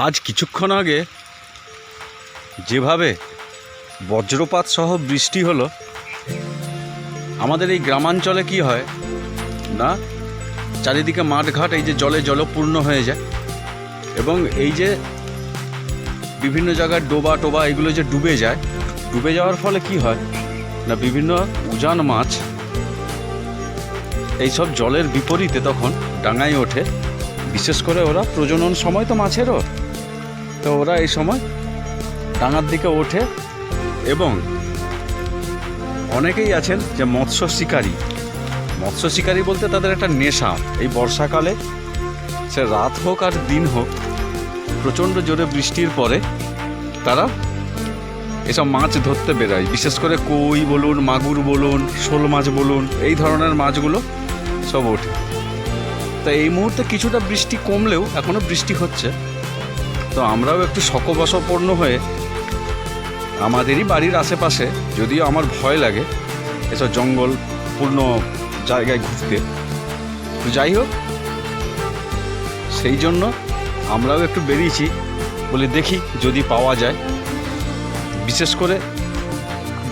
আজ কিছুক্ষণ আগে যেভাবে বজ্রপাত সহ বৃষ্টি হলো, আমাদের এই গ্রামাঞ্চলে কি হয় না, চারিদিকে মাঠঘাট এই যে জলে জলপূর্ণ হয়ে যায় এবং এই যে বিভিন্ন জায়গায় ডোবা টোবা এগুলো যে ডুবে যাওয়ার ফলে কি হয় না, বিভিন্ন উজান মাছ এইসব জলের বিপরীতে তখন ডাঙায় ওঠে। বিশেষ করে ওরা প্রজনন সময় তো মাছেরও, তো ওরা এই সময় ডাঙার দিকে ওঠে এবং অনেকেই আছেন যে মৎস্য শিকারী বলতে তাদের একটা নেশা। এই বর্ষাকালে সে রাত হোক আর দিন হোক, প্রচণ্ড জোরে বৃষ্টির পরে তারা এসব মাছ ধরতে বেরোয়। বিশেষ করে কই বলুন, মাগুর বলুন, শোল মাছ বলুন, এই ধরনের মাছগুলো সব ওঠে। তা এই মুহূর্তে কিছুটা বৃষ্টি কমলেও এখনও বৃষ্টি হচ্ছে, তো আমরাও একটু শোকবশপন্ন হয়ে আমাদেরই বাড়ির আশেপাশে, যদিও আমার ভয় লাগে এসব জঙ্গলপূর্ণ জায়গায় ঘুরতে, তো যাই হোক সেই জন্য আমরাও একটু বেরিয়েছি, বলে দেখি যদি পাওয়া যায়। বিশেষ করে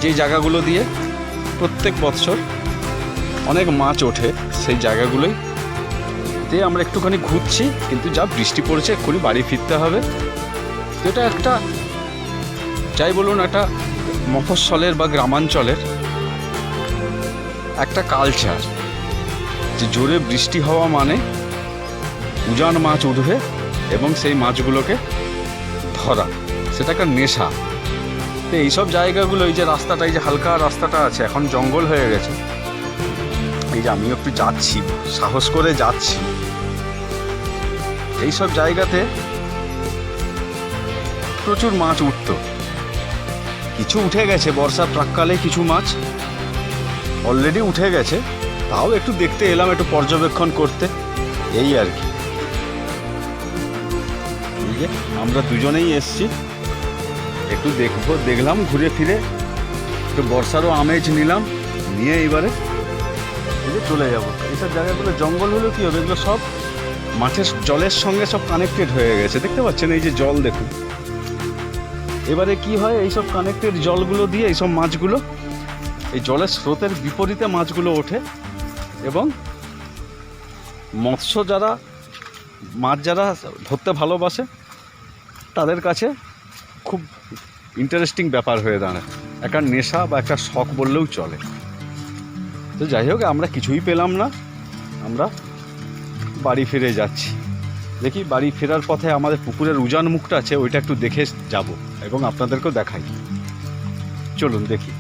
যে জায়গাগুলো দিয়ে প্রত্যেক বছর অনেক মাছ ওঠে, সেই জায়গাগুলোই তে আমরা একটুখানি ঘুরছি। কিন্তু যা বৃষ্টি পড়েছে এক্ষুনি বাড়ি ফিরতে হবে। তো এটা একটা, যাই বলুন, একটা মফস্বলের বা গ্রামাঞ্চলের একটা কালচার, যে জোরে বৃষ্টি হওয়া মানে উজান মাছ উঠবে এবং সেই মাছগুলোকে ধরা, সেটা একটা নেশা। তো এইসব জায়গাগুলো, এই যে রাস্তাটা, এই যে হালকা রাস্তাটা আছে, এখন জঙ্গল হয়ে গেছে। এই যে আমিও একটু যাচ্ছি, সাহস করে যাচ্ছি, এইসব জায়গাতে প্রচুর মাছ উঠত। কিছু উঠে গেছে বর্ষার প্রাক্কালে, কিছু মাছ অলরেডি উঠে গেছে, তাও একটু দেখতে এলাম, একটু পর্যবেক্ষণ করতে, এই আর কি। এই যে আমরা দুজনেই এসছি, একটু দেখলাম ঘুরে ফিরে, একটু বর্ষারও আমেজ নিলাম, নিয়ে এইবারে চলে যাব। এইসব জায়গাগুলো জঙ্গল হলেও কী হবে, এগুলো সব মাঠের জলের সঙ্গে সব কানেক্টেড হয়ে গেছে, দেখতে পাচ্ছেন এই যে জল দেখুন। এবারে কি হয়, এইসব কানেক্টেড জলগুলো দিয়ে এইসব মাছগুলো, এই জলের স্রোতের বিপরীতে মাছগুলো ওঠে এবং মাছ যারা ধরতে ভালোবাসে তাদের কাছে খুব ইন্টারেস্টিং ব্যাপার হয়ে দাঁড়ায়, একটা নেশা বা একটা শখ বললেও চলে। তো যাই হোক, আমরা কিছুই পেলাম না, আমরা বাড়ি ফিরে যাচ্ছি। দেখি বাড়ি ফেরার পথে আমাদের পুকুরের উজান মুখটা আছে, ওইটা একটু দেখে যাব এবং আপনাদেরকেও দেখাই। চলুন দেখি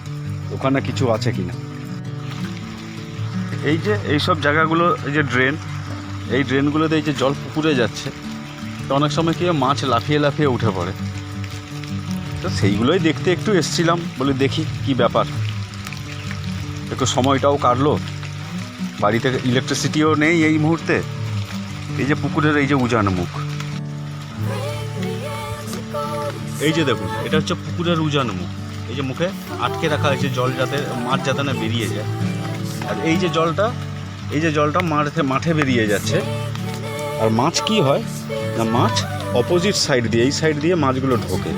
ওখানে কিছু আছে কিনা। এই যে এইসব জায়গাগুলো, এই যে এই ড্রেনগুলোতে এই যে জল পুকুরে যাচ্ছে, তো অনেক সময় কি মাছ লাফিয়ে লাফিয়ে উঠে পড়ে, তো সেইগুলোই দেখতে একটু এসছিলাম, বলে দেখি কি ব্যাপার। একটু সময়টাও কাটলো, বাড়িতে ইলেকট্রিসিটিও নেই এই মুহূর্তে। এই যে পুকুরের এই যে উজান মুখ, এই যে দেখুন, এটা হচ্ছে পুকুরের উজান মুখ। এই যে মুখে আটকে রাখা হয়েছে জল, যাতে মাছ যাতে না বেরিয়ে যায়। আর এই যে জলটা মাঠে বেরিয়ে যাচ্ছে। আর মাছ কি হয় না, মাছ অপোজিট সাইড দিয়ে, এই সাইড দিয়ে মাছগুলো ঢোকে।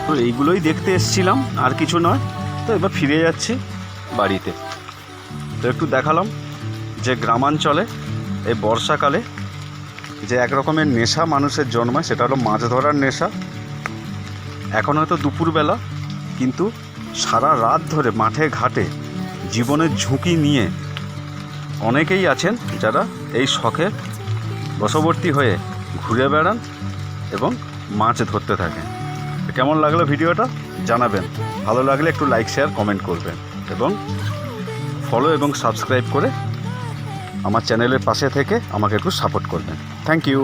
তো এইগুলোই দেখতে এসছিলাম, আর কিছু নয়। তো এবার ফিরে যাচ্ছি বাড়িতে। তো একটু দেখালাম যে গ্রামাঞ্চলে এই বর্ষাকালে যে এক রকমের নেশা মানুষের জন্মায়, সেটা হলো মাছ ধরার নেশা। এখন হয়তো দুপুরবেলা, কিন্তু সারা রাত ধরে মাঠে ঘাটে জীবনের ঝুঁকি নিয়ে অনেকেই আছেন যারা এই শখে বশবর্তী হয়ে ঘুরে বেড়ান এবং মাছ ধরতে থাকেন। কেমন লাগলো ভিডিওটা জানাবেন, ভালো লাগলে একটু লাইক, শেয়ার, কমেন্ট করবেন এবং ফলো এবং সাবস্ক্রাইব করে আমার চ্যানেলের পাশে থেকে আমাকে একটু সাপোর্ট করবেন। Thank you.